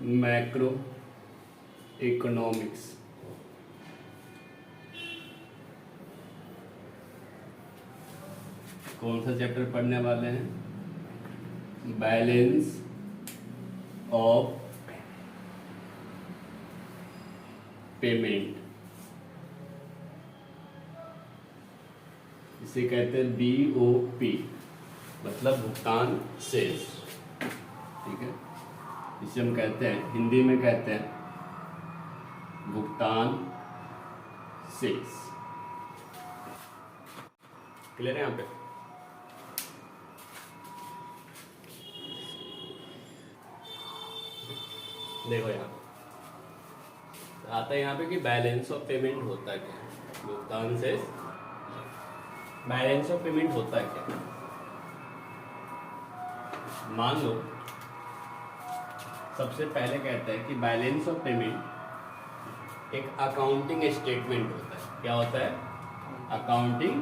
Macro economics. कौन सा chapter पढ़ने वाले हैं? बैलेंस ऑफ पेमेंट, इसे कहते हैं BOP, मतलब भुगतान शेष। ठीक है, इसे हम कहते हैं, हिंदी में कहते हैं भुगतान शेष। क्लियर है यहाँ पे? देखो यहाँ आता है यहाँ पे कि बैलेंस ऑफ पेमेंट होता क्या है, भुगतान शेष। बैलेंस ऑफ पेमेंट होता है क्या? मान लो सबसे पहले कहता है कि बैलेंस ऑफ पेमेंट एक अकाउंटिंग स्टेटमेंट होता है। क्या होता है? अकाउंटिंग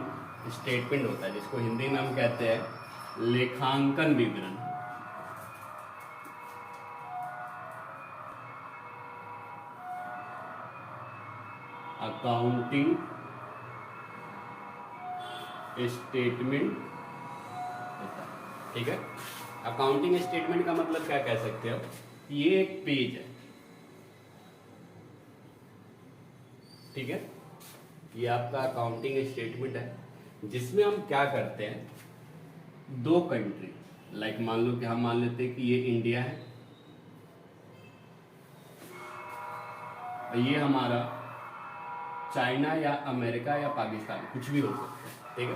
स्टेटमेंट होता है, जिसको हिंदी में हम कहते हैं लेखांकन विवरण। अकाउंटिंग स्टेटमेंट होता है। ठीक है, अकाउंटिंग स्टेटमेंट का मतलब क्या कह सकते हो? ये एक पेज है, ठीक है, ये आपका अकाउंटिंग स्टेटमेंट है, जिसमें हम क्या करते हैं, दो कंट्री, लाइक मान लो कि हम मान लेते हैं कि ये इंडिया है और ये हमारा चाइना या अमेरिका या पाकिस्तान, कुछ भी हो सकता है। ठीक है,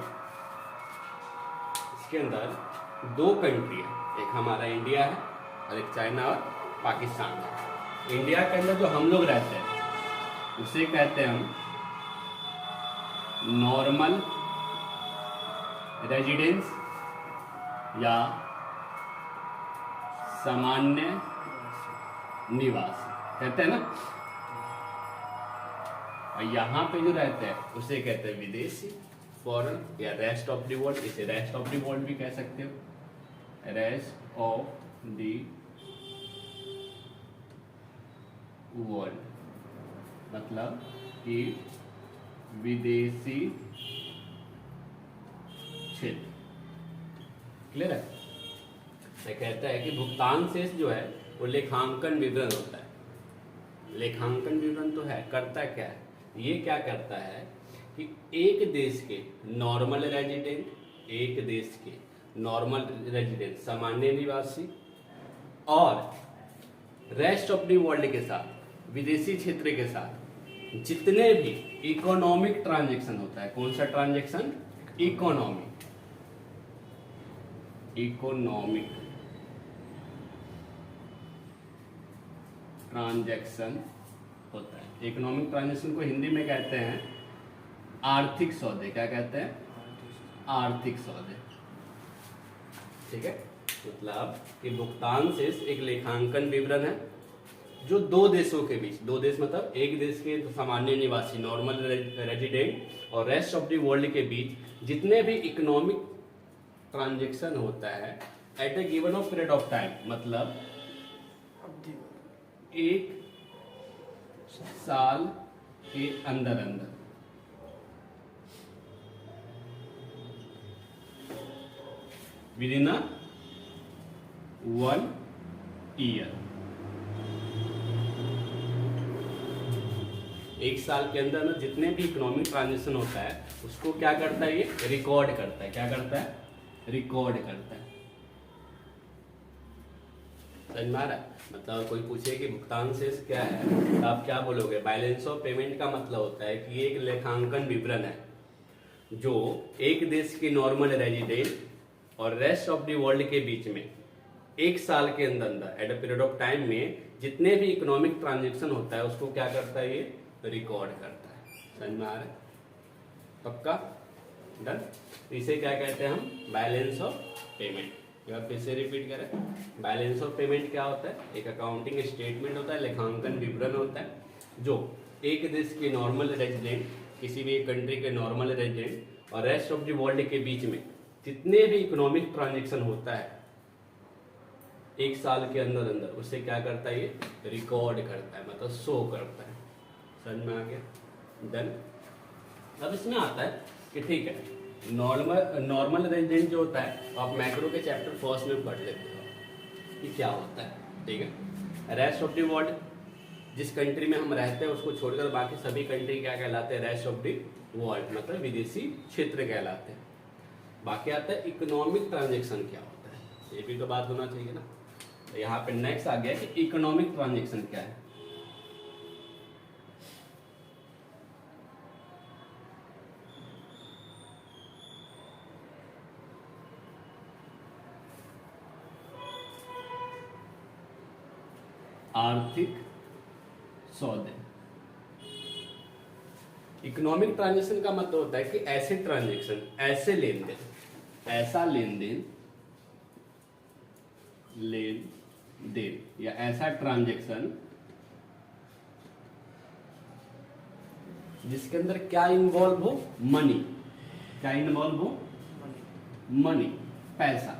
इसके अंदर दो कंट्री है, एक हमारा इंडिया है और एक चाइना और पाकिस्तान है। इंडिया के अंदर जो हम लोग रहते हैं उसे कहते हैं हम नॉर्मल रेजिडेंस या सामान्य निवास कहते हैं ना। और यहाँ पे जो रहते हैं उसे कहते हैं विदेशी, फॉरेन या रेस्ट ऑफ द वर्ल्ड। इसे रेस्ट ऑफ द वर्ल्ड भी कह सकते हो, रेस्ट ऑफ द वर्ल्ड, मतलब कि विदेशी क्षेत्र। क्लियर है? मैं कहता है कि भुगतान शेष जो है वो लेखांकन विवरण होता है। लेखांकन विवरण तो है, करता क्या है? ये क्या करता है कि एक देश के नॉर्मल रेजिडेंट, एक देश के नॉर्मल रेजिडेंट सामान्य निवासी और रेस्ट ऑफ द वर्ल्ड के साथ, विदेशी क्षेत्र के साथ जितने भी इकोनॉमिक ट्रांजैक्शन होता है। कौन सा ट्रांजैक्शन? इकोनॉमिक ट्रांजैक्शन होता है। इकोनॉमिक ट्रांजैक्शन को हिंदी में कहते हैं आर्थिक सौदे। क्या कहते हैं? आर्थिक सौदे। ठीक है, मतलब कि भुगतान शेष एक लेखांकन विवरण है जो दो देशों के बीच, दो देश मतलब एक देश के सामान्य निवासी नॉर्मल रेजिडेंट और रेस्ट ऑफ द वर्ल्ड के बीच जितने भी इकोनॉमिक ट्रांजैक्शन होता है at a given of period of time, मतलब एक साल के अंदर अंदर, विद इन अ 1 ईयर। एक साल के अंदर में जितने भी इकोनॉमिक ट्रांजैक्शन होता है उसको क्या करता है? ये रिकॉर्ड करता है। क्या करता है? रिकॉर्ड करता है। समझ में आ रहा है? मतलब कोई पूछे कि भुगतान शेष क्या है तो आप क्या बोलोगे? बैलेंस ऑफ पेमेंट का मतलब होता है कि ये एक लेखांकन विवरण है जो एक देश के नॉर्मल रेजिडेंट और रेस्ट ऑफ द वर्ल्ड के बीच में एक साल के अंदर अंदर at a period of time में जितने भी इकोनॉमिक ट्रांजैक्शन होता है उसको क्या करता है? ये रिकॉर्ड करता है। समझ में आ रहा है? पक्का? डन? इसे क्या कहते हैं हम? Balance of payment. एक बार फिर से रिपीट करें, बैलेंस ऑफ पेमेंट क्या होता है? एक अकाउंटिंग स्टेटमेंट होता है, लेखांकन विवरण होता है जो एक देश के नॉर्मल रेजिडेंट, किसी भी एक कंट्री के नॉर्मल रेजिडेंट और रेस्ट ऑफ द वर्ल्ड के बीच में जितने भी इकोनॉमिक ट्रांजैक्शन होता है 1 साल के अंदर अंदर उसे क्या करता है, ये रिकॉर्ड करता है, मतलब शो करता है। समझ में आ गया? डन। अब इसमें आता है कि ठीक है, नॉर्मल रेजिडेंट जो होता है आप मैक्रो के चैप्टर फर्स्ट में पढ़ लेते हो कि क्या होता है, ठीक है। रेस्ट ऑफ द वर्ल्ड, जिस कंट्री में हम रहते हैं उसको छोड़कर बाकी सभी कंट्री क्या कहलाते हैं, रेस्ट ऑफ द वर्ल्ड, मतलब विदेशी क्षेत्र कहलाते हैं। बाकी आता है इकोनॉमिक ट्रांजेक्शन क्या होता है, ये भी तो बात होना चाहिए ना। तो यहाँ पे नेक्स्ट आ गया कि इकोनॉमिक ट्रांजेक्शन क्या है। आर्थिक सौदे। इकोनॉमिक ट्रांजैक्शन का मतलब होता है कि ऐसे ट्रांजैक्शन, ऐसे लेन देन, ऐसा लेन देन या ऐसा ट्रांजैक्शन जिसके अंदर क्या इन्वॉल्व हो, मनी। क्या इन्वॉल्व हो, मनी, पैसा,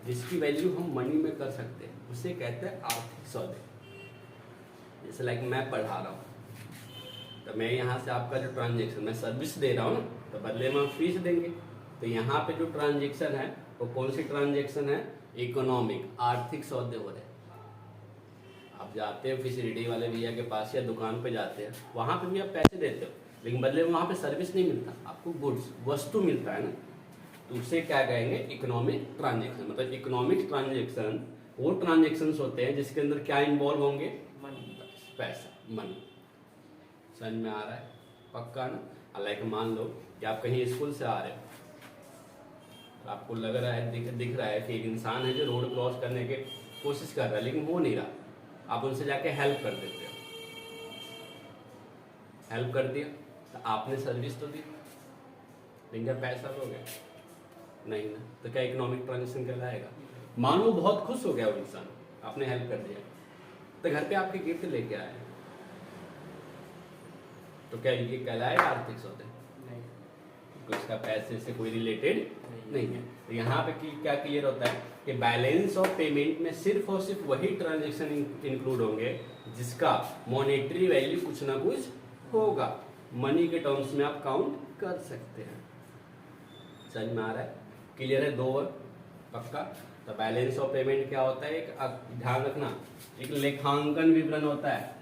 जिसकी वैल्यू हम मनी में कर सकते हैं, उसे कहते हैं आर्थिक सौदे। जैसे लाइक मैं पढ़ा रहा हूँ तो मैं यहाँ से आपका जो ट्रांजेक्शन, मैं सर्विस दे रहा हूँ ना, तो बदले में हम फीस देंगे। तो यहाँ पे जो ट्रांजेक्शन है वो कौन सी ट्रांजेक्शन है, इकोनॉमिक, आर्थिक सौदे हो रहे हैं। आप जाते हैं फैसिलिटी वाले भैया के पास या दुकान पे जाते हैं, वहाँ पे भी आप पैसे देते हो, लेकिन बदले में वहाँ पे सर्विस नहीं मिलता, आपको गुड्स, वस्तु मिलता है ना। तो उसे क्या कहेंगे, इकोनॉमिक ट्रांजेक्शन। मतलब इकोनॉमिक ट्रांजेक्शन वो ट्रांजेक्शन्स होते हैं जिसके अंदर क्या इन्वॉल्व होंगे, पैसा, मनी। समझ में आ रहा है? पक्का ना। लाइक मान लो कि आप कहीं स्कूल से आ रहे हो, तो आपको लग रहा है, दिख रहा है कि एक इंसान है जो रोड क्रॉस करने की कोशिश कर रहा है लेकिन हो नहीं रहा। आप उनसे जाके हेल्प कर देते हो, हेल्प कर दिया तो आपने सर्विस तो दी, लेकिन क्या पैसा तो हो गया नहीं ना। तो क्या इकोनॉमिक ट्रांजेक्शन कहलाएगा? मान लो बहुत खुश हो गया वो इंसान, आपने हेल्प कर दिया, तो घर पे आपके गिफ्ट लेके आए, तो क्या ये कहलाएगा आर्थिक सौदे? नहीं, तो इसका पैसे से कोई रिलेटेड नहीं है। तो यहाँ पे क्या क्लियर होता है कि बैलेंस ऑफ पेमेंट में सिर्फ और सिर्फ वही ट्रांजेक्शन इंक्लूड होंगे जिसका मॉनेटरी वैल्यू कुछ ना कुछ होगा, मनी के टर्म्स में आप काउंट कर सकते हैं। समझ में आ रहा है? क्लियर है? 2 वर्ड पक्का। तो बैलेंस ऑफ पेमेंट क्या होता है, एक ध्यान रखना, एक लेखांकन विवरण होता है,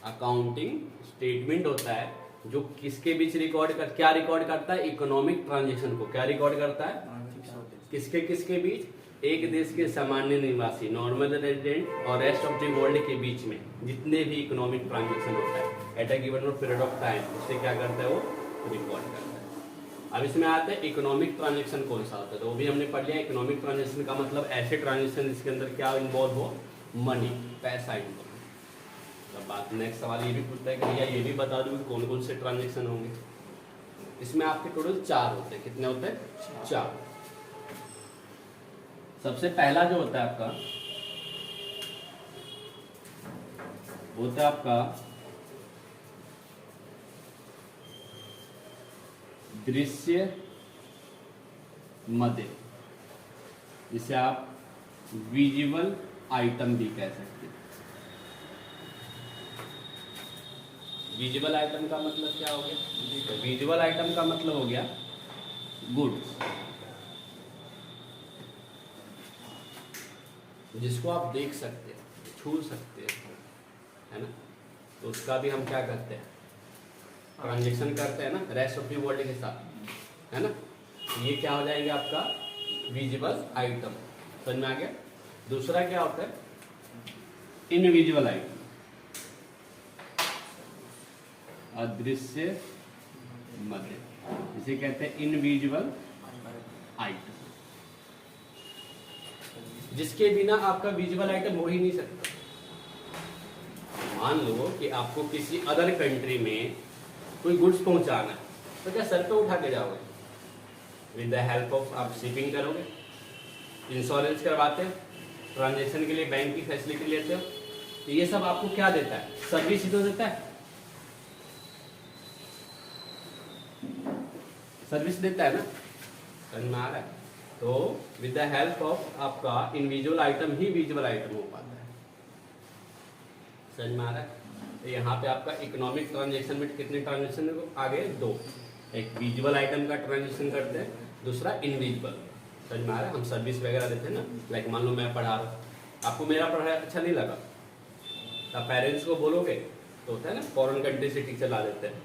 अकाउंटिंग स्टेटमेंट होता है जो किसके बीच क्या रिकॉर्ड करता है, इकोनॉमिक ट्रांजेक्शन को क्या रिकॉर्ड करता है, किसके किसके बीच, एक देश के सामान्य निवासी, नॉर्मल रेजिडेंट और रेस्ट ऑफ द वर्ल्ड के बीच में जितने भी इकोनॉमिक ट्रांजेक्शन होता है at a given period of time, उससे क्या करता है, वो रिकॉर्ड करता है। अब इसमें आते हैं इकोनॉमिक ट्रांजेक्शन कौन सा होता है, तो वो भी हमने पढ़ लिया। इकोनॉमिक ट्रांजेक्शन का मतलब ऐसे ट्रांजेक्शन जिसके अंदर क्या इन्वॉल्व हो, मनी, पैसा इन्वॉल्व। तो बात नेक्स्ट सवाल ये भी पूछता है कि भैया ये भी बता दो कि कौन कौन से ट्रांजेक्शन होंगे। इसमें आपके टोटल 4 होते हैं। कितने होते हैं? 4। सबसे पहला जो होता है आपका, होता है आपका दृश्य मदे, जिसे आप विजुअल आइटम भी कह सकते हैं। विजुअल आइटम का मतलब क्या हो गया? विजुअल आइटम का मतलब हो गया गुड्स, जिसको आप देख सकते हैं, छू सकते हैं, है ना। तो उसका भी हम क्या करते हैं, ट्रांजेक्शन करते हैं ना, रेस्ट ऑफ द वर्ल्ड के साथ, है ना। ये क्या हो जाएगा आपका विजुअल आइटम। समझ में आ गया? दूसरा क्या होता है, इनविजुअल आइटम, अदृश्य मध्य, इसे कहते हैं इनविजुअल आइटम, जिसके बिना आपका विजुअल आइटम हो ही नहीं सकता। मान लो कि आपको किसी अदर कंट्री में कोई गुड्स पहुंचाना है, तो क्या सर पे उठा के जाओगे? विद द हेल्प ऑफ आप शिपिंग करोगे, इंश्योरेंस करवाते हो, ट्रांजेक्शन के लिए बैंक की फैसिलिटी लेते हो। तो ये सब आपको क्या देता है? सर्विस ही तो देता है, सर्विस देता है ना। समझ में आ रहा है? तो विद द हेल्प ऑफ आपका इनविजुअल आइटम ही विजुअल आइटम हो पाता है। समझ में आ रहा है? तो यहाँ पे आपका इकोनॉमिक ट्रांजेक्शन में कितने ट्रांजेक्शन आ गए? 2। एक विजुअल आइटम का ट्रांजेक्शन करते हैं, दूसरा इनविजुअल। समझ में आ रहा है? हम सर्विस वगैरह देते हैं ना, लाइक मान लो मैं पढ़ा रहा हूँ, आपको मेरा पढ़ाया अच्छा नहीं लगा, आप पेरेंट्स को बोलोगे तो होता है ना, फॉरेन कंट्री से टीचर ला देते हैं,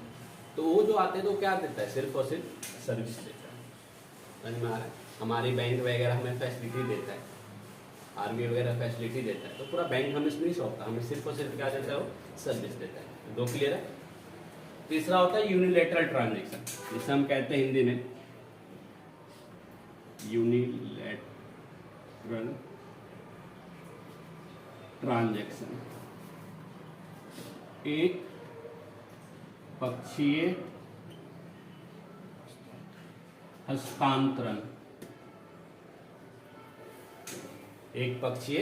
तो वो जो आते हैं तो क्या देता है? सिर्फ और सिर्फ सर्विस देता है। समझ में आ रहा है? हमारी बैंक वगैरह हमें फैसिलिटी देता है, आरबीआई वगैरह फैसिलिटी देता है, तो पूरा बैंक हमें नहीं सौंपता, हमें सिर्फ और सिर्फ क्या देता है? वो सर्विस देता है। 2 क्लियर है? तीसरा होता है यूनिलेटरल ट्रांजेक्शन, जिसे हम कहते हैं हिंदी में यूनिलेटरल ट्रांजैक्शन। एक पक्षीय हस्तांतरण, एक पक्षीय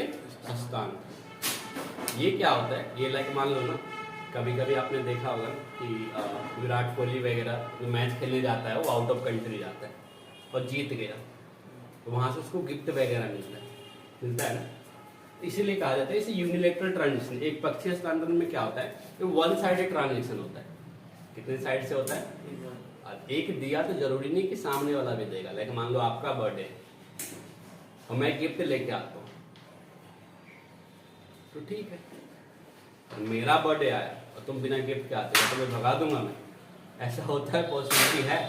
हस्तांतरण। ये क्या होता है? ये लाइक मान लो ना, कभी कभी आपने देखा होगा कि विराट कोहली वगैरह जो मैच खेलने जाता है वो आउट ऑफ कंट्री जाता है और जीत गया, तो वहां से उसको गिफ्ट वगैरह मिलता है ना, इसीलिए कहा जाता है इसे यूनिलेटरल ट्रांजेक्शन। एक पक्षीय हस्तांतरण में क्या होता है? तो वन साइडेड ट्रांजेक्शन होता है। कितने साइड से होता है? एक दिया तो जरूरी नहीं कि सामने वाला भी देगा। लाइक मान लो आपका बर्थडे है और मैं गिफ्ट लेके आता हूँ, तो ठीक है, मेरा बर्थडे आया और तुम बिना गिफ्ट के आते हो तो मैं भगा दूंगा मैं? ऐसा होता है? पॉसिबिलिटी है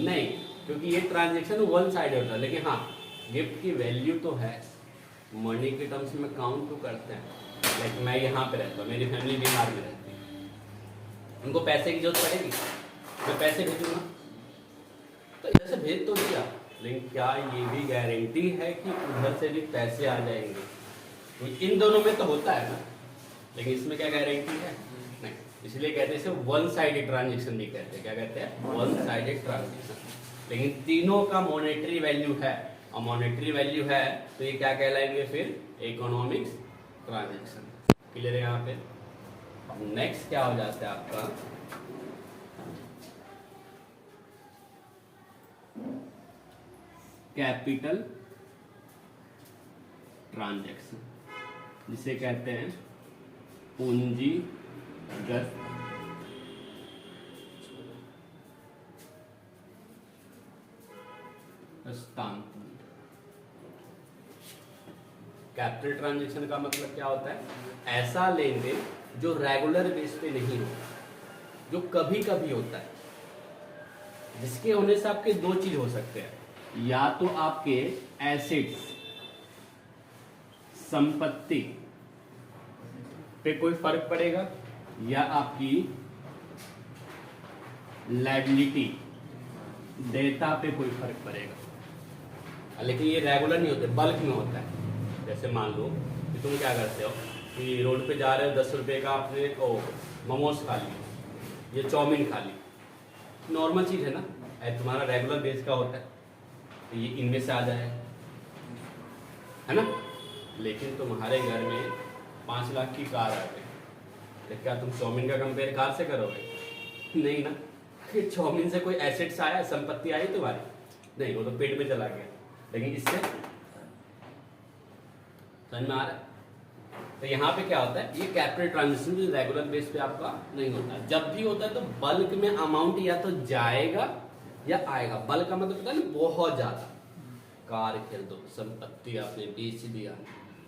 नहीं, क्योंकि ये ट्रांजेक्शन वन साइड होता है। लेकिन हाँ, गिफ्ट की वैल्यू तो है, मनी के टर्म्स में काउंट तो करते हैं। लाइक मैं यहाँ पे रहता हूँ, मेरी फैमिली बिहार में रहती है, उनको पैसे की जरूरत पड़ेगी, मैं पैसे भेजूंगा, तो इधर से भेज तो दिया, लेकिन क्या ये भी गारंटी है कि उधर से भी पैसे आ जाएंगे? तो इन दोनों में तो होता है ना, लेकिन इसमें क्या गारंटी है? नहीं। इसलिए कहते हैं इसे वन साइडेड ट्रांजेक्शन भी कहते हैं। क्या कहते हैं? One sided transaction. लेकिन तीनों का मॉनेटरी वैल्यू है, और मॉनेटरी वैल्यू है तो ये क्या कहलाएंगे फिर? Economics transaction. क्लियर है यहाँ पे? नेक्स्ट क्या हो जाता है आपका? कैपिटल ट्रांजैक्शन, जिसे कहते हैं पूंजीगत हस्तांतरण। कैपिटल ट्रांजैक्शन का मतलब क्या होता है? ऐसा लेन देन जो रेगुलर बेस पे नहीं होता, जो कभी कभी होता है, जिसके होने से आपके 2 चीज हो सकते हैं, या तो आपके एसेट्स संपत्ति पे कोई फर्क पड़ेगा, या आपकी लायबिलिटी देयता पे कोई फर्क पड़ेगा। लेकिन ये रेगुलर नहीं होते, बल्क में होता है। जैसे मान लो कि तुम क्या करते हो कि रोड पे जा रहे हो, 10 रुपए का आपने मोमोज खा लिया, ये चाउमीन खा ली, नॉर्मल चीज है ना, तुम्हारा रेगुलर बेस का होता है, तो ये इनमें से आ जाए, है ना। लेकिन तुम्हारे घर में 5 लाख की कार आ गई, तो क्या तुम चाउमीन का कंपेयर कार से करोगे? नहीं ना। चाउमीन से कोई एसेट्स आया, संपत्ति आई तुम्हारी? नहीं, वो तो पेट में चला गया। लेकिन इससे समझ में आ रहा है? तो यहाँ पे क्या होता है? ये कैपिटल ट्रांजैक्शन जो रेगुलर बेस पे आपका नहीं होता। जब भी होता है तो बल्क में अमाउंट या तो जाएगा या आएगा। बल्क का मतलब पता है ना, बहुत ज्यादा। कार खरीद दो, संपत्ति आपने बेच दिया,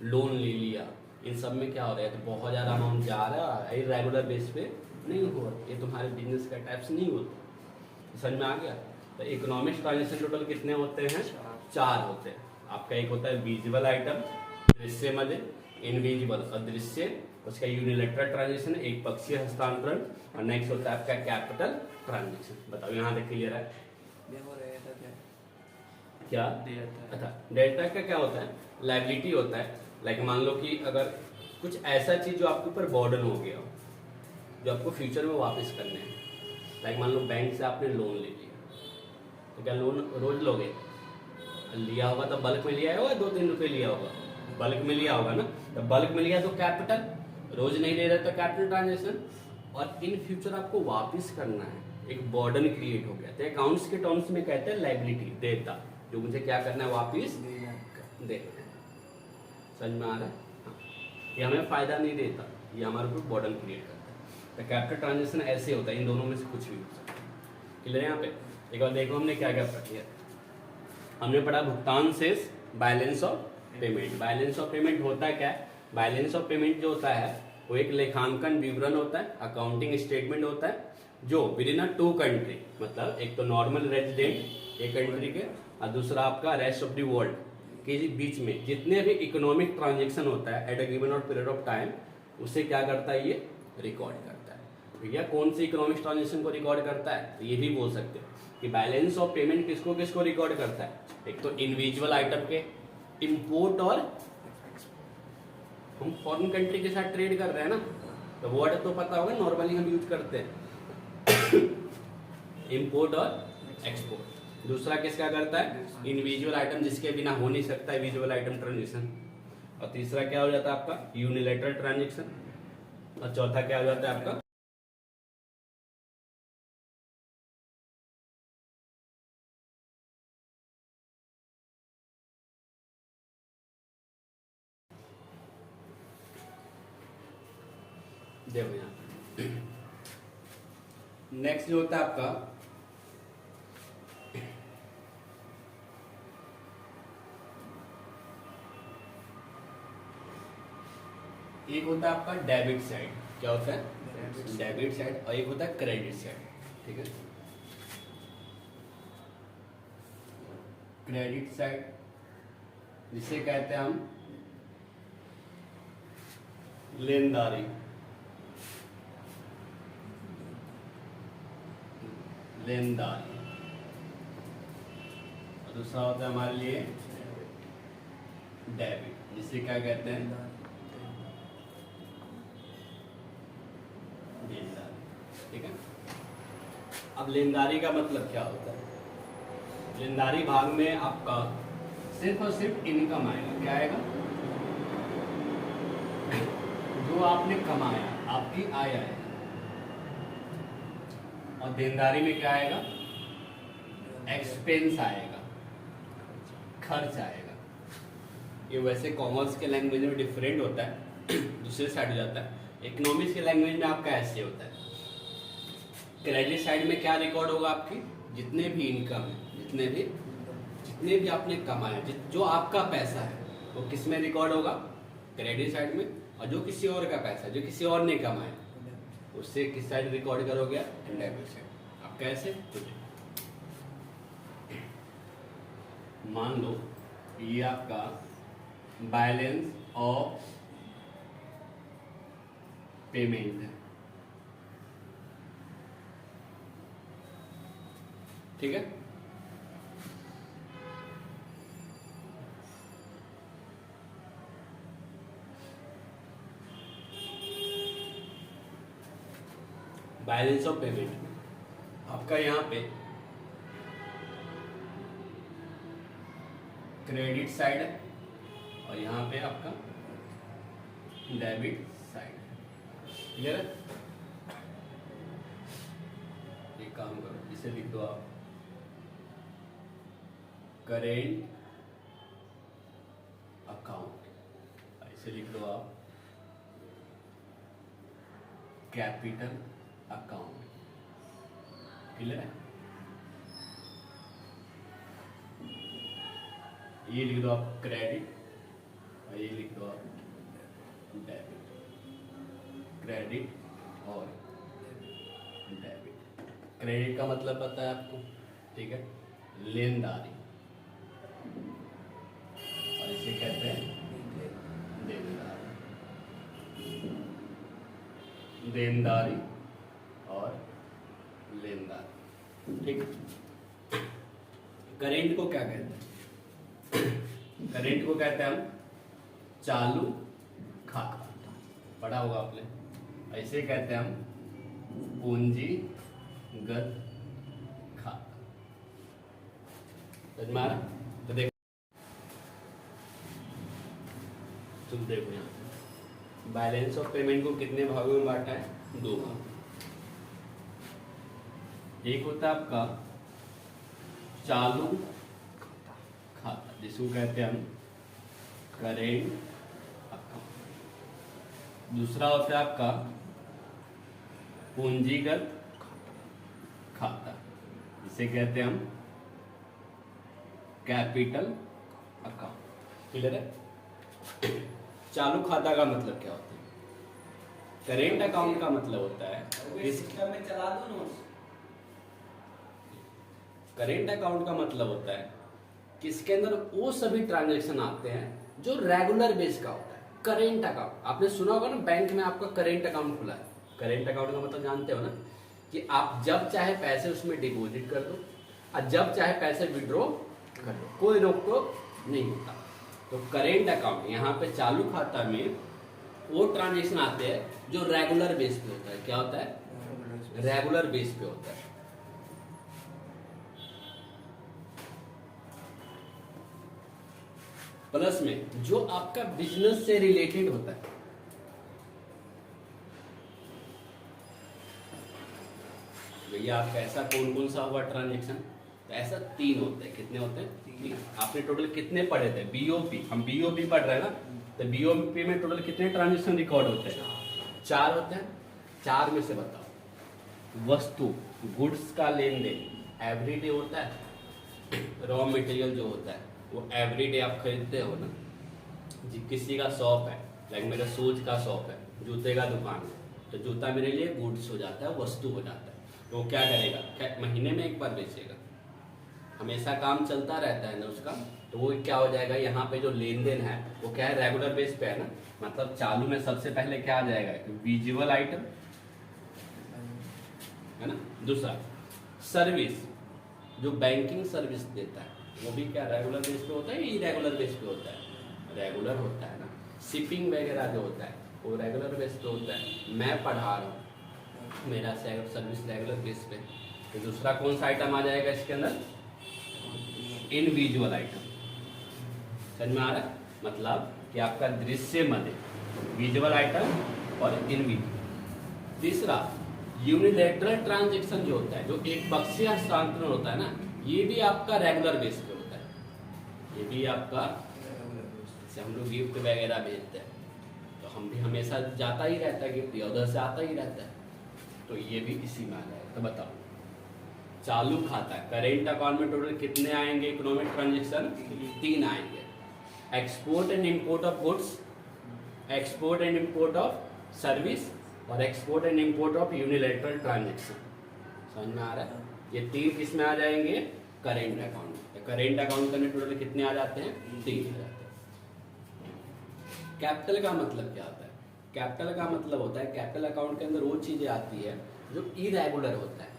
लोन ले लिया, इन सब में क्या हो रहा है? तो बहुत ज्यादा अमाउंट जा रहा है, ये रेगुलर बेस पे नहीं हो रहा, ये तुम्हारे बिजनेस का टाइप्स नहीं होता। समझ में आ गया? तो इकोनॉमिक ट्रांजैक्शन टोटल कितने होते हैं? 4 होते हैं। आपका एक होता है विजिबल आइटम, दृश्य मध्य, इनविजिबल अदृश्य, उसका यूनिलैटरल ट्रांजैक्शन, एक पक्षीय हस्तांतरण, और नेक्स्ट होता है आपका कैपिटल ट्रांजैक्शन। बताओ यहाँ तक क्लियर है? क्या? अच्छा, डेल्टा का क्या होता है? लायबिलिटी होता है। लाइक मान लो कि अगर कुछ ऐसा चीज जो आपके ऊपर बर्डन हो गया, जो आपको फ्यूचर में वापस करने हैं, लाइक मान लो बैंक से आपने लोन ले लिया, तो क्या लोन रोज लोगे? लिया होगा तो बल्क में लिया होगा, 2-3 रुपए लिया होगा, बल्क में लिया होगा ना। तो बल्क में लिया तो कैपिटल, रोज नहीं ले रहे तो कैपिटल ट्रांजैक्शन, और इन फ्यूचर आपको वापस करना है, एक बर्डन क्रिएट हो गया। तो अकाउंट्स के टर्म्स में कहते हैं लायबिलिटी, देयता। जो मुझे क्या करना है, वापिस देना है। समझ में आ रहा है? हाँ। ये हमें फायदा नहीं देता, ये हमारे को बर्डन क्रिएट करता है। तो कैपिटल ट्रांजेक्शन ऐसे होता है, इन दोनों में से कुछ भी हो सकता है। क्लियर है? यहाँ पे एक बार देखो हमने क्या क्या पढ़ा है। हमने पढ़ा भुगतान शेष, balance of payment. Balance of payment होता है क्या है? बैलेंस ऑफ पेमेंट जो होता है वो एक लेखांकन विवरण होता है, अकाउंटिंग स्टेटमेंट होता है, जो विद इन टू कंट्री, मतलब एक तो नॉर्मल रेजिडेंट एक कंट्री के और दूसरा आपका रेस्ट ऑफ द वर्ल्ड के बीच में जितने भी इकोनॉमिक ट्रांजेक्शन होता है एट अ गिवन और पीरियड ऑफ टाइम, उसे क्या करता है, ये रिकॉर्ड करता है। भैया कौन सी इकोनॉमिक ट्रांजेक्शन को रिकॉर्ड करता है? तो ये भी बोल सकते हैं कि बैलेंस ऑफ पेमेंट किसको किसको रिकॉर्ड करता है। एक तो इंडिविजुअल आइटम के इंपोर्ट, और हम फॉरेन कंट्री के साथ ट्रेड कर रहे हैं ना, तो वर्ड तो पता होगा, नॉर्मली हम यूज करते हैं इंपोर्ट और एक्सपोर्ट। दूसरा किसका करता है? इंडिविजुअल आइटम, जिसके बिना हो नहीं सकता है विजुअल आइटम ट्रांजेक्शन। और तीसरा क्या हो जाता है आपका? Unilateral transaction. और चौथा क्या हो जाता है आपका? देखो यहाँ नेक्स्ट जो होता है आपका एक होता है आपका डेबिट साइड। क्या होता है? Debit side. और एक होता है क्रेडिट साइड। ठीक है? क्रेडिट साइड जिसे कहते हैं हम लेनदारी। लेनदारी। और दूसरा होता है हमारे लिए डेबिट, जिसे क्या कहते हैं? लेनदारी। ठीक है? अब लेनदारी का मतलब क्या होता है? लेनदारी भाग में आपका सिर्फ और सिर्फ इनकम आएगा। क्या आएगा? जो आपने कमाया, आपकी आय आएगा। और देनदारी में क्या आएगा? एक्सपेंस आएगा, खर्च आएगा। ये वैसे कॉमर्स के लैंग्वेज में डिफरेंट होता है, दूसरे साइड हो जाता है। इकोनॉमिक्स के लैंग्वेज में आपका ऐसे होता है। क्रेडिट साइड में क्या रिकॉर्ड होगा? आपकी जितने भी इनकम है, जितने भी आपने कमाया, जो आपका पैसा है, वो किस में रिकॉर्ड होगा? क्रेडिट साइड में। और जो किसी और का पैसा, जो किसी और ने कमाया, उससे किस साइड रिकॉर्ड करोगे? Debit side. अब कैसे? मान लो ये आपका बैलेंस ऑफ पेमेंट है। ठीक है? बैलेंस ऑफ पेमेंट आपका यहाँ पे क्रेडिट साइड है और यहाँ पे आपका डेबिट साइड है। क्लियर है? एक काम करो, इसे लिख दो आप करेंट अकाउंट, इसे लिख दो आप कैपिटल अकाउंट। क्लियर है? ये लिख दो आप क्रेडिट और ये लिख दो आप डेबिट। क्रेडिट और डेबिट। क्रेडिट का मतलब पता है आपको? ठीक है? लेनदारी, और इसे कहते हैं देनदारी। देनदारी और लेनदारी। ठीक है? करेंट को क्या कहते हैं? करेंट को कहते हैं हम चालू खाता। पढ़ा होगा आपने। ऐसे कहते हैं हम पूंजीगत खाता। समझ में आ रहा? तो देखो, तुम देखो यहाँ बैलेंस ऑफ पेमेंट को कितने भागों में बांटा है? 2 भाग। एक होता है आपका चालू जिसको कहते हैं हम करेंट अकाउंट। दूसरा होता है आपका पूंजीगत खाता, जिसे कहते हैं हम कैपिटल अकाउंट। क्लियर है? चालू खाता का मतलब क्या होता है? करेंट अकाउंट का मतलब होता है सिस्टम में चला दो नोट्स। करेंट अकाउंट का मतलब होता है कि इसके अंदर वो सभी ट्रांजैक्शन आते हैं जो रेगुलर बेस का होता है। करेंट अकाउंट आपने सुना होगा ना, बैंक में आपका करेंट अकाउंट खुला है। करेंट अकाउंट का मतलब जानते हो ना कि आप जब चाहे पैसे उसमें डिपॉजिट कर दो और जब चाहे पैसे विड्रॉ कर दो, कोई रोक टोक नहीं होता। तो करेंट अकाउंट यहाँ पे चालू खाता में वो ट्रांजेक्शन आते हैं जो रेगुलर बेस पे होता है। क्या होता है? रेगुलर बेस पे होता है। प्लस में जो आपका बिजनेस से रिलेटेड होता है। भैया आपका ऐसा कौन कौन सा हुआ ट्रांजेक्शन? तो ऐसा 3 होते हैं। कितने होते हैं? 3। आपने टोटल कितने पढ़े थे? बीओपी, हम बीओपी पढ़ रहे हैं ना, तो बीओपी में टोटल कितने ट्रांजेक्शन रिकॉर्ड होते हैं? 4 होते हैं। 4 में से बताओ। वस्तु, गुड्स का लेन देन एवरीडे होता है। रॉ मटेरियल जो होता है वो एवरीडे आप खरीदते हो ना। जी, किसी का शॉप है, लाइक मेरा शूज का शॉप है, जूते का दुकान है, तो जूता मेरे लिए गुड्स हो जाता है, वस्तु हो जाता है। तो वो क्या करेगा? महीने में एक बार बेचेगा, हमेशा काम चलता रहता है ना उसका। तो वो क्या हो जाएगा? यहाँ पे जो लेन देन है वो क्या है? रेगुलर बेस पे है ना। मतलब चालू में सबसे पहले क्या आ जाएगा? विजुअल आइटम है ना। दूसरा सर्विस, जो बैंकिंग सर्विस देता है वो भी क्या रेगुलर बेस पे होता है या इरेगुलर बेस पे होता है? रेगुलर होता है ना। शिपिंग वगैरह जो होता है वो रेगुलर बेस पे होता है। मैं पढ़ा रहा हूँ, मेरा सर्विस रेगुलर बेस पे। तो दूसरा कौन सा आइटम आ जाएगा इसके अंदर? इनविजुअल आइटम। समझ में आ रहा है? मतलब कि आपका दृश्य मध्य, विजुअल आइटम और इनविजुअल। तीसरा यूनिलैटरल ट्रांजैक्शन जो होता है, जो एक पक्षीय हस्तांतरण होता है ना, ये भी आपका रेगुलर बेस पे होता है। ये भी आपका, जैसे हम लोग गिफ्ट वगैरह भेजते हैं तो हम भी हमेशा जाता ही रहता है गिफ्ट, या उधर से आता ही रहता है, तो ये भी इसी में आ जाएगा। तो बताओ, चालू खाता है करेंट अकाउंट में टोटल कितने आएंगे? इकोनॉमिक ट्रांजैक्शन 3 आएंगे। Export and import of goods, export and import of service और export and import of unilateral transaction. समझ में आ रहा है? ये 3 किस में आ जाएंगे? करेंट अकाउंट में। करेंट अकाउंट करने टोटल कितने आ जाते हैं? 3 आ जाते हैं। कैपिटल का मतलब क्या होता है? कैपिटल का मतलब होता है, कैपिटल अकाउंट के अंदर वो चीजें आती है जो इरेगुलर होता है,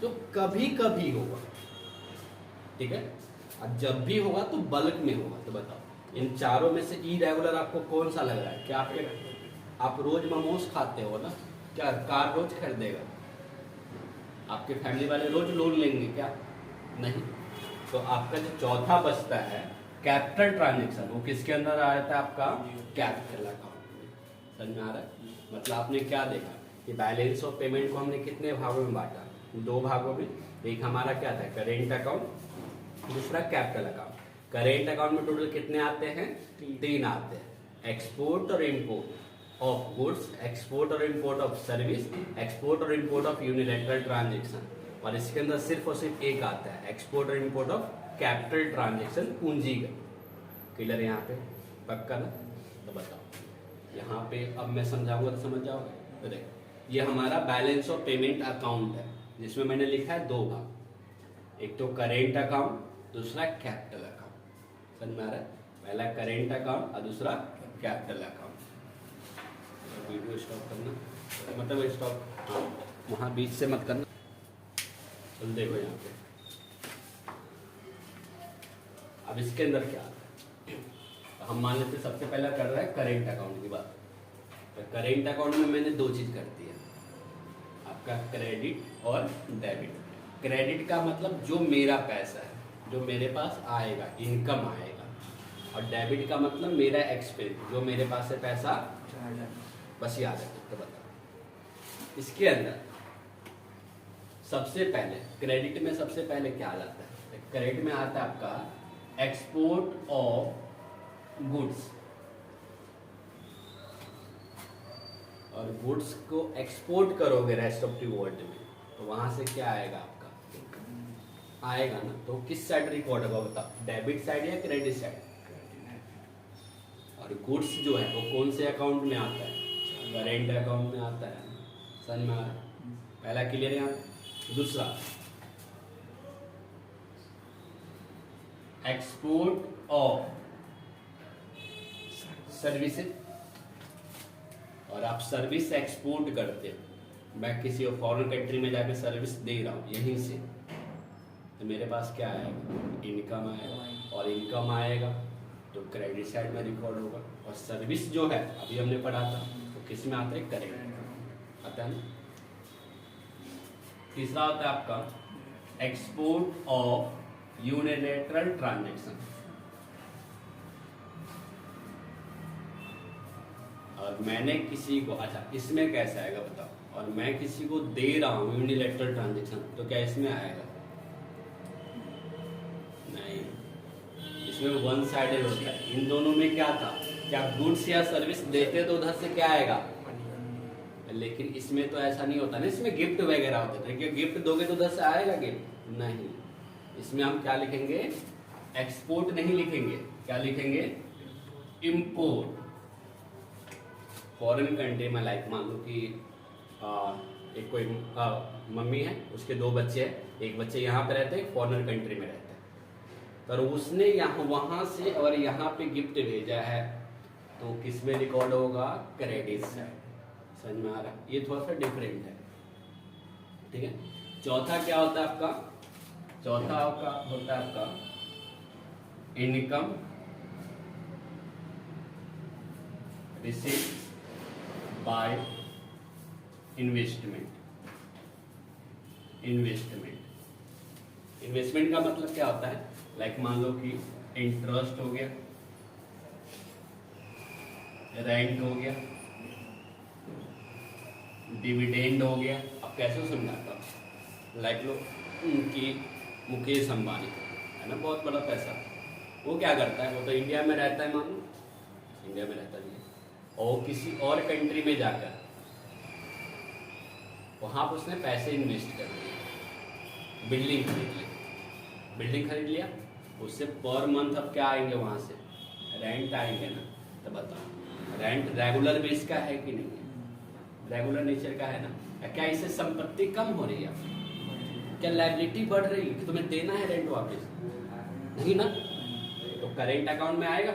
जो कभी कभी होगा, ठीक है, और जब भी होगा तो बल्क में होगा। तो बताओ इन चारों में से इरेगुलर आपको कौन सा लग रहा है? क्या आप रोज मोमोज खाते हो ना, क्या कार रोज खरीदेगा? आपके फैमिली वाले रोज लोन लेंगे क्या? नहीं। तो आपका जो चौथा बचता है कैपिटल ट्रांजैक्शन, वो किसके अंदर आ जाता है? आपका कैपिटल अकाउंट में। समझ में आ रहा है? मतलब आपने क्या देखा कि बैलेंस ऑफ पेमेंट को हमने कितने भागों में बांटा? 2 भागों में। एक हमारा क्या था? करेंट अकाउंट, दूसरा कैपिटल अकाउंट। करेंट अकाउंट में टोटल कितने आते हैं? 3 आते हैं। एक्सपोर्ट और इंपोर्ट ऑफ गुड्स, एक्सपोर्ट और इंपोर्ट ऑफ सर्विस, एक्सपोर्ट और इंपोर्ट ऑफ यूनिलैटरल ट्रांजैक्शन। और इसके अंदर सिर्फ और सिर्फ एक आता है, एक्सपोर्ट और इंपोर्ट ऑफ कैपिटल ट्रांजैक्शन, पूंजीगत। क्लियर यहाँ पे? पक्का ना? तो बताओ यहाँ पे, अब मैं समझाऊंगा तो समझ जाओगे। तो देखो, ये हमारा बैलेंस ऑफ पेमेंट अकाउंट है, जिसमें मैंने लिखा है 2 भाग। एक तो करेंट अकाउंट, दूसरा कैपिटल अकाउंट। समझ में आ रहा है? पहला करेंट अकाउंट और दूसरा कैपिटल अकाउंट। वीडियो स्टॉप करना, मतलब स्टॉप, हाँ, वहाँ बीच से मत करना। चल देखो यहाँ पे, अब इसके अंदर क्या आता है? तो हम मान लेते सबसे पहला कर रहा है करेंट अकाउंट की बात। तो करेंट अकाउंट में मैंने 2 चीज कर दी है, आपका क्रेडिट और डेबिट। क्रेडिट का मतलब जो मेरा पैसा है, जो मेरे पास आएगा, इनकम आएगा, और डेबिट का मतलब मेरा एक्सपेंस, जो मेरे पास से पैसा बस याद है। तो बताओ इसके अंदर सबसे पहले क्रेडिट में सबसे पहले क्या आ जाता है? क्रेडिट में आता है आपका एक्सपोर्ट ऑफ गुड्स, और गुड्स को एक्सपोर्ट करोगे रेस्ट ऑफ द वर्ल्ड में, तो वहां से क्या आएगा आपका, आएगा ना, तो किस साइड रिकॉर्ड होगा बताओ, डेबिट साइड या क्रेडिट साइड? और गुड्स जो है वो कौन से अकाउंट में आता है, करेंट अकाउंट में आता है, समझ में आ रहा है? पहला क्लियर यहाँ। दूसरा, एक्सपोर्ट ऑफ सर्विसेज, और आप सर्विस एक्सपोर्ट करते हो, मैं किसी और फॉरेन कंट्री में जाकर सर्विस दे रहा हूँ यहीं से, तो मेरे पास क्या आएगा, इनकम आएगा, और इनकम आएगा तो क्रेडिट साइड में रिकॉर्ड होगा, और सर्विस जो है अभी हमने पढ़ा था तो किस में आता है, करेंट आता है ना। तीसरा होता है आपका एक्सपोर्ट ऑफ यूनिलैटरल ट्रांजैक्शन, और मैंने किसी को, अच्छा इसमें कैसे आएगा बताओ, और मैं किसी को दे रहा हूं यूनिलैटरल ट्रांजैक्शन, तो क्या इसमें आएगा, नहीं, इसमें वन साइडेड होता है। इन दोनों में क्या था, क्या गुड्स या सर्विस देते तो उधर से क्या आएगा, लेकिन इसमें तो ऐसा नहीं होता ना, इसमें गिफ्ट वगैरह होते थे, क्या गिफ्ट दोगे तो उधर से आएगा गिफ्ट, नहीं, इसमें हम क्या लिखेंगे, एक्सपोर्ट नहीं लिखेंगे, क्या लिखेंगे, इंपोर्ट। फॉरेन कंट्री में लाइक मान लो कि एक कोई मम्मी है, उसके 2 बच्चे हैं, एक बच्चे यहाँ पे रहते हैं, फॉरेन कंट्री में रहते हैं, तो उसने यहाँ वहां से और यहाँ पे गिफ्ट भेजा है, तो किस में रिकॉर्ड होगा, क्रेडिट साइड, समझ में आ रहा है? ये थोड़ा सा डिफरेंट है, ठीक है। चौथा क्या होता है आपका, चौथा आपका होता है आपका income received by investment. Investment का मतलब क्या होता है, लाइक मान लो कि इंटरेस्ट हो गया, रेंट हो गया, डिविडेंड हो गया। अब कैसे समझाता हूँ, लाइक लो कि मुकेश अंबानी है ना, बहुत बड़ा पैसा, वो क्या करता है, वो तो इंडिया में रहता है, मान लो इंडिया में रहता नहीं है, और किसी और कंट्री में जाकर वहां पर उसने पैसे इन्वेस्ट कर दिए, बिल्डिंग खरीद लिया, उससे पर मंथ अब क्या आएंगे, वहां से रेंट आएंगे ना, तो बताओ रेंट रेगुलर बेस का है कि नहीं, रेगुलर नेचर का है ना, क्या इससे संपत्ति कम हो रही है, क्या लायबिलिटी बढ़ रही है कि तुम्हें देना है रेंट वापस, नहीं ना, तो करेंट अकाउंट में आएगा,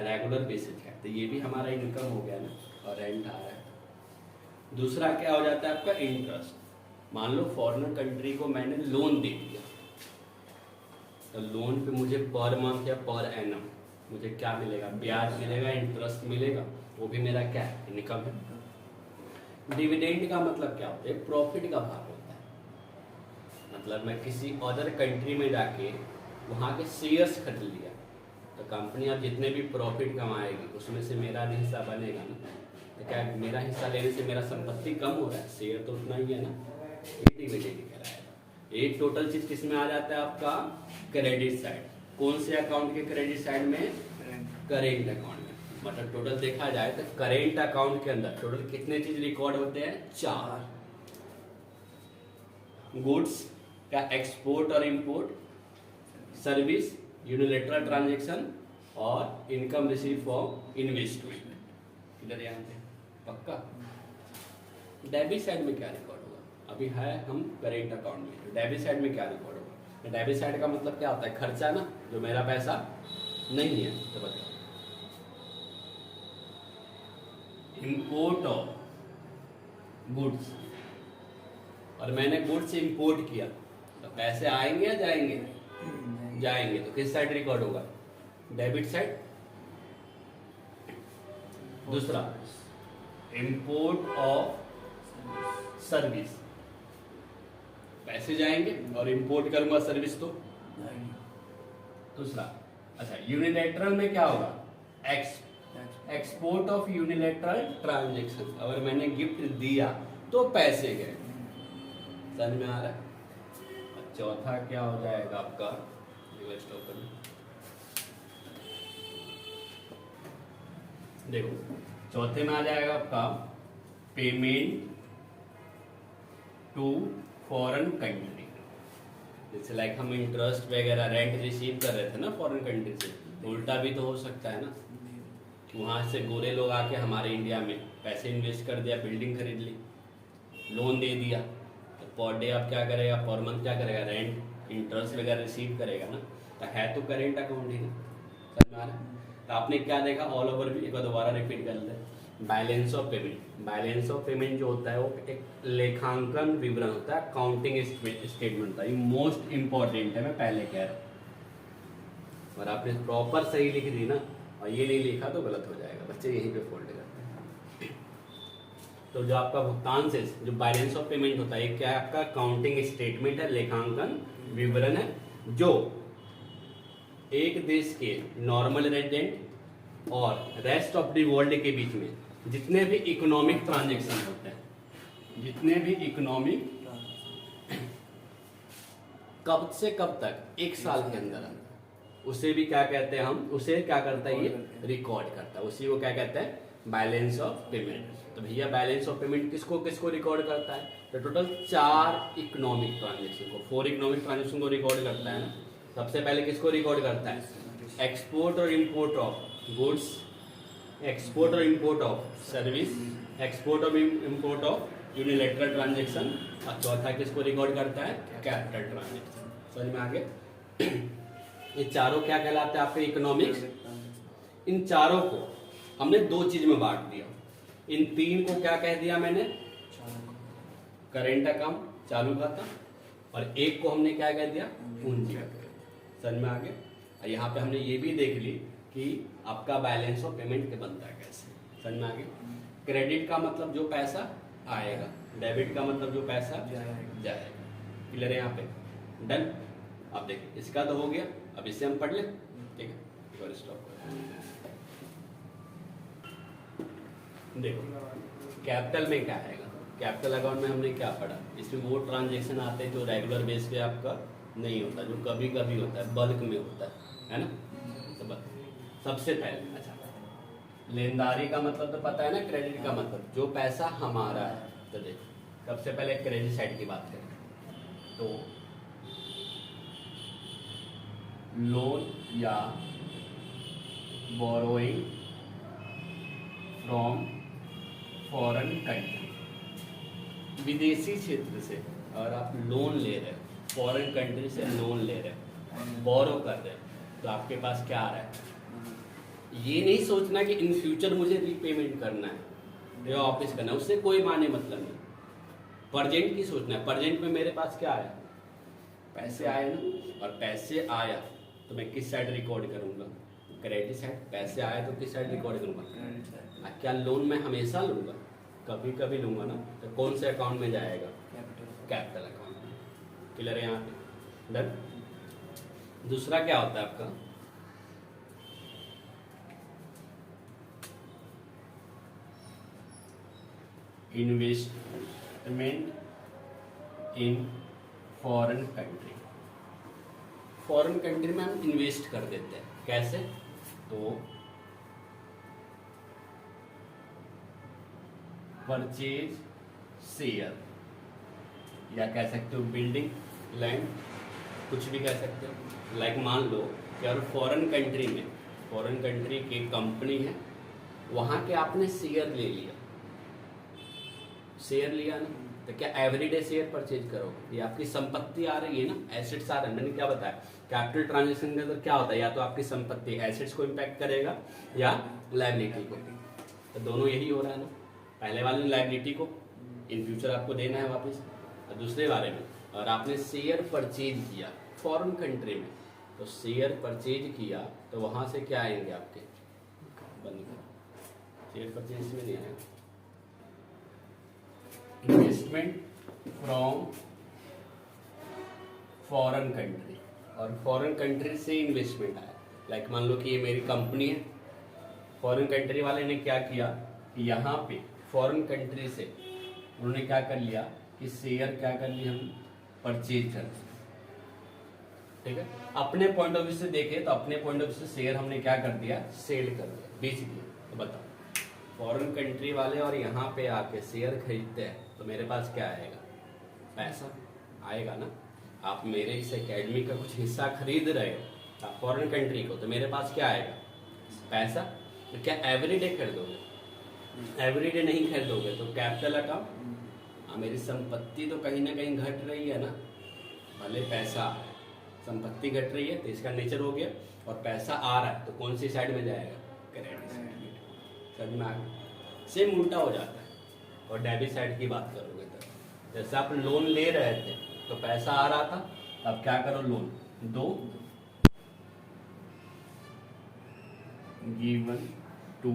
रेगुलर बेसिस का, तो ये भी हमारा इनकम हो गया ना, और रेंट आ रहा है। दूसरा क्या हो जाता है आपका, इंटरेस्ट। मान लो फॉरेन कंट्री को मैंने लोन दे दिया, तो लोन पे मुझे पर मंथ या पर एनम मुझे क्या मिलेगा, ब्याज मिलेगा, इंटरेस्ट मिलेगा, वो भी मेरा क्या है, इनकम है। डिविडेंड का मतलब क्या होता है, प्रॉफिट का भाग होता है, मतलब मैं किसी अदर कंट्री में जाके वहाँ के शेयर्स खरीद लिया, तो कंपनी अब जितने भी प्रॉफिट कमाएगी उसमें से मेरा भी हिस्सा बनेगा ना, तो क्या मेरा हिस्सा लेने से मेरा संपत्ति कम हो रहा है, शेयर तो उतना ही है ना, डिविडेंड कहलाएगा। एक टोटल चीज किस में आ जाता है आपका, क्रेडिट साइड। कौन से अकाउंट के क्रेडिट साइड में, करेंट अकाउंट में। मतलब टोटल देखा जाए तो करेंट अकाउंट के अंदर टोटल कितने चीज रिकॉर्ड होते हैं, 4, गुड्स का एक्सपोर्ट और इंपोर्ट, सर्विस, यूनिलैटरल ट्रांजैक्शन, और इनकम रिसीव फॉर इन्वेस्टमेंट। किधर यहाँ पे पक्का। डेबिट साइड में क्या रिकॉर्ड होगा, अभी है हम करेंट अकाउंट में, तो डेबिट साइड में क्या रिकॉर्ड होगा, डेबिट साइड का मतलब क्या होता है, खर्चा ना, जो मेरा पैसा नहीं है। तो बताओ, इंपोर्ट ऑफ गुड्स, और मैंने गुड्स इंपोर्ट किया, तो पैसे आएंगे या जाएंगे, जाएंगे, तो किस साइड रिकॉर्ड होगा, डेबिट साइड। दूसरा, इंपोर्ट ऑफ सर्विस, पैसे जाएंगे और इंपोर्ट करूंगा सर्विस तो। दूसरा, अच्छा यूनिलैटरल में क्या होगा, एक्सपोर्ट ऑफ यूनिलैटरल ट्रांजैक्शन, अगर मैंने गिफ्ट दिया तो पैसे गए, समझ में आ रहा है। चौथा क्या हो जाएगा आपका, बार स्टॉप कर लो। देखो चौथे में आ जाएगा आपका पेमेंट टू फॉरेन कंट्री। जैसे लाइक हम इंटरेस्ट वगैरह रेंट रिसीव कर रहे थे ना फॉरेन कंट्री से, तो उल्टा भी तो हो सकता है ना, वहाँ से गोरे लोग आके हमारे इंडिया में पैसे इन्वेस्ट कर दिया, बिल्डिंग खरीद ली, लोन दे दिया, तो पर डे आप क्या करेगा, पर मंथ क्या करेगा, रेंट इंटरेस्ट वगैरह रिसीव करेगा ना, तो है तो करेंट अकाउंट ही ना। समझ में आ रहा है? तो आपने क्या देखा, ऑल ओवर भी एक बार दोबारा रिपीट कर ले। Balance of payment, balance of payment जो होता है वो एक लेखांकन विवरण होता है, अकाउंटिंग स्टेटमेंट होता है। ये मोस्ट इंपॉर्टेंट है, मैं पहले कह रहा हूँ। और आपने प्रॉपर सही लिख दी ना, और ये नहीं लिखा तो गलत हो जाएगा, बच्चे यहीं पे फोल्ड करते हैं। तो जो आपका भुगतान से जो बैलेंस ऑफ पेमेंट होता है, क्या है आपका अकाउंटिंग स्टेटमेंट है, लेखांकन विवरण है, जो एक देश के नॉर्मल रेजिडेंट और रेस्ट ऑफ द वर्ल्ड के बीच में जितने भी इकोनॉमिक ट्रांजैक्शन होते हैं, जितने भी इकोनॉमिक कब से कब तक, एक साल के अंदर, उसे भी क्या कहते हैं हम, उसे क्या करता है, ये रिकॉर्ड करता है, उसी को क्या कहते हैं, बैलेंस ऑफ पेमेंट। तो भैया बैलेंस ऑफ पेमेंट किसको किसको रिकॉर्ड करता है, तो टोटल 4 इकोनॉमिक ट्रांजेक्शन को, 4 इकोनॉमिक ट्रांजेक्शन को रिकॉर्ड करता है ना। सबसे पहले किसको रिकॉर्ड करता है, एक्सपोर्ट और इंपोर्ट ऑफ गुड्स, एक्सपोर्ट और इंपोर्ट ऑफ सर्विस, एक्सपोर्ट और इंपोर्ट ऑफ यूनिलैटरल ट्रांजेक्शन, और चौथा किसको रिकॉर्ड करता है, कैपिटल ट्रांजेक्शन। समझ में आ गया? ये चारों क्या कहलाते हैं आपके, इकोनॉमिक्स। इन चारों को हमने 2 चीज में बांट दिया। इन 3 को क्या कह दिया मैंने, करेंट अकाउंट, चालू खाता, और एक को हमने क्या कह दिया, पूंजी। समझ में आ गया? यहाँ पे हमने ये भी देख ली कि आपका बैलेंस ऑफ पेमेंट के बनता है कैसे। समझ में आ गया? क्रेडिट का मतलब जो पैसा आएगा, डेबिट का मतलब जो पैसा जाएगा। क्लियर है यहाँ पे? डन। अब देखिए इसका तो हो गया, अब इससे हम पढ़ ले, ठीक है, एक बार स्टॉप कर। देखो कैपिटल में क्या आएगा, कैपिटल अकाउंट में हमने क्या पढ़ा, इसमें वो ट्रांजेक्शन आते हैं जो रेगुलर बेस पे आपका नहीं होता, जो कभी कभी होता है, बल्क में होता है ना। तो बस सबसे पहले अच्छा, लेनदारी का मतलब तो पता है ना, क्रेडिट का मतलब जो पैसा हमारा है। तो देखो सबसे पहले क्रेडिट साइड की बात करें तो लोन या बोरोइंग फ्रॉम फॉरेन कंट्री, विदेशी क्षेत्र से अगर आप लोन ले रहे हो, फॉरेन कंट्री से लोन ले रहे हो, बोरो कर रहे हो, तो आपके पास क्या आ रहा है, ये नहीं सोचना कि इन फ्यूचर मुझे रीपेमेंट करना है या वापस करना है, उससे कोई माने मतलब नहीं। प्रेजेंट की सोचना है, प्रेजेंट में मेरे पास क्या आया, पैसे आए ना, और पैसे आया तो मैं किस साइड रिकॉर्ड करूंगा, क्रेडिट साइड। पैसे आए तो किस साइड रिकॉर्ड करूंगा, क्या लोन मैं हमेशा लूंगा, कभी कभी लूंगा ना, तो कौन से अकाउंट में जाएगा, कैपिटल अकाउंट में। क्लियर है यहाँ पे? डन। दूसरा क्या होता है आपका, investment in foreign country. Foreign country में हम इन्वेस्ट कर देते हैं, कैसे, तो परचेज शेयर, या कह सकते हो बिल्डिंग, लैंड, कुछ भी कह सकते हो। लाइक मान लो कि अगर फॉरेन कंट्री में, फॉरेन कंट्री की कंपनी है, वहाँ के आपने शेयर ले लिया, शेयर लिया ना, तो क्या एवरीडे शेयर परचेज करोगे, ये आपकी संपत्ति आ रही है ना, एसेट्स आ रहे हैं। मैंने क्या बताया, कैपिटल ट्रांजैक्शन के अंदर क्या होता है, या तो आपकी संपत्ति एसेट्स को इम्पैक्ट करेगा या लायबिलिटी को, तो दोनों यही हो रहा है ना। पहले वाले लायबिलिटी को इन फ्यूचर आपको देना है वापस, और दूसरे बारे में, और आपने शेयर परचेज किया फॉरेन कंट्री में, तो शेयर परचेज किया तो वहां से क्या आएंगे आपके, बंद करो, शेयर परचेज में नहीं आएगा, इन्वेस्टमेंट फ्रॉम फॉरेन कंट्री, और फॉरेन कंट्री से इन्वेस्टमेंट आया। लाइक मान लो कि ये मेरी कंपनी है, फॉरेन कंट्री वाले ने क्या किया कि यहाँ पे फॉरेन कंट्री से उन्होंने क्या कर लिया कि शेयर क्या कर लिया, हम परचेज कर, ठीक है। अपने पॉइंट ऑफ व्यू से देखें तो अपने पॉइंट ऑफ व्यू से शेयर हमने क्या कर दिया, सेल कर दिया, बेच दिया। तो बताओ फॉरेन कंट्री वाले और यहाँ पे आके शेयर खरीदते हैं तो मेरे पास क्या आएगा, पैसा आएगा ना। आप मेरे इस एकेडमी का कुछ हिस्सा खरीद रहे हो आप फॉरेन कंट्री को, तो मेरे पास क्या आएगा, पैसा। तो क्या एवरीडे खरीदोगे, एवरीडे नहीं खरीदोगे तो कैपिटल अकाउंट, मेरी संपत्ति तो कहीं ना कहीं घट रही है ना, भले पैसा आ रहा है, संपत्ति घट रही है तो इसका नेचर हो गया, और पैसा आ रहा है तो कौन सी साइड में जाएगा, क्रेडिट साइड। समझ में आ गया। सेम उल्टा हो जाता है। और डेबिट साइड की बात करोगे तो जैसे आप लोन ले रहे थे तो पैसा आ रहा था, अब क्या करो, लोन दो, given to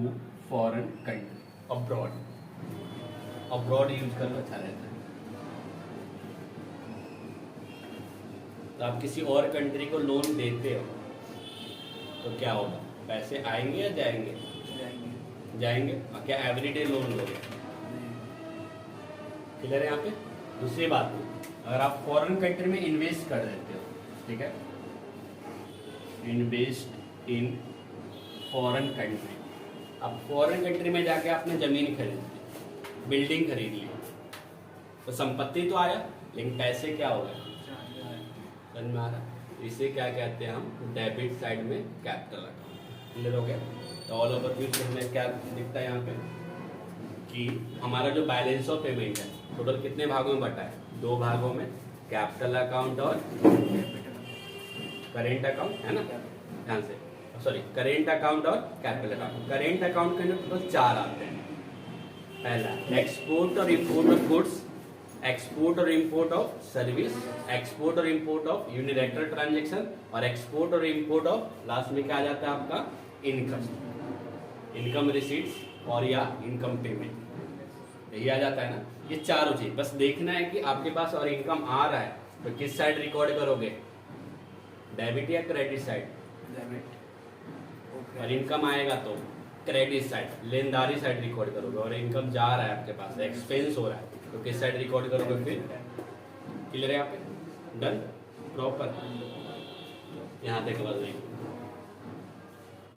foreign country, abroad, abroad use करना अच्छा रहता है। तो आप किसी और कंट्री को लोन देते हो तो क्या होगा, पैसे आएंगे या जाएंगे, जाएंगे। और क्या एवरीडे लोन लोगे, क्लियर है यहाँ पे। दूसरी बात, अगर आप फॉरेन कंट्री में इन्वेस्ट कर देते हो, ठीक है, इन्वेस्ट इन फॉरेन कंट्री, अब फॉरेन कंट्री में जाके आपने जमीन खरीद ली, बिल्डिंग खरीद ली, तो संपत्ति तो आया लेकिन पैसे क्या हो गए, समझ में आ रहा। इसे क्या कहते हैं हम, डेबिट साइड में कैपिटल अकाउंट। क्लियर हो गया। तो ऑल ओवर व्यू से हमें क्या दिखता है यहाँ पे कि हमारा जो बैलेंस ऑफ पेमेंट है टोटल कितने भागों में बटा है, 2 भागों में, कैपिटल अकाउंट और करेंट अकाउंट, है ना, ध्यान से, सॉरी, करेंट अकाउंट और कैपिटल अकाउंट। करेंट अकाउंट के अंदर टोटल 4 आते हैं। पहला एक्सपोर्ट और इंपोर्ट ऑफ गुड्स, एक्सपोर्ट और इंपोर्ट ऑफ सर्विस, एक्सपोर्ट और इंपोर्ट ऑफ यूनिलैटरल ट्रांजैक्शन, और एक्सपोर्ट और इंपोर्ट ऑफ, लास्ट में क्या आ जाता है आपका, इनकम, इनकम रिसीट्स और या इनकम पेमेंट, यही आ जाता है ना। ये चारों चीज बस देखना है कि आपके पास और इनकम आ रहा है तो किस साइड रिकॉर्ड करोगे, डेबिट या क्रेडिट साइड, डेबिट। और इनकम आएगा तो क्रेडिट साइड, लेनदारी साइड रिकॉर्ड करोगे। और इनकम जा रहा है आपके पास, एक्सपेंस हो रहा है तो किस साइड रिकॉर्ड करोगे फिर, क्लियर है यहाँ पे, डन, प्रॉपर। यहाँ तक बस नहीं।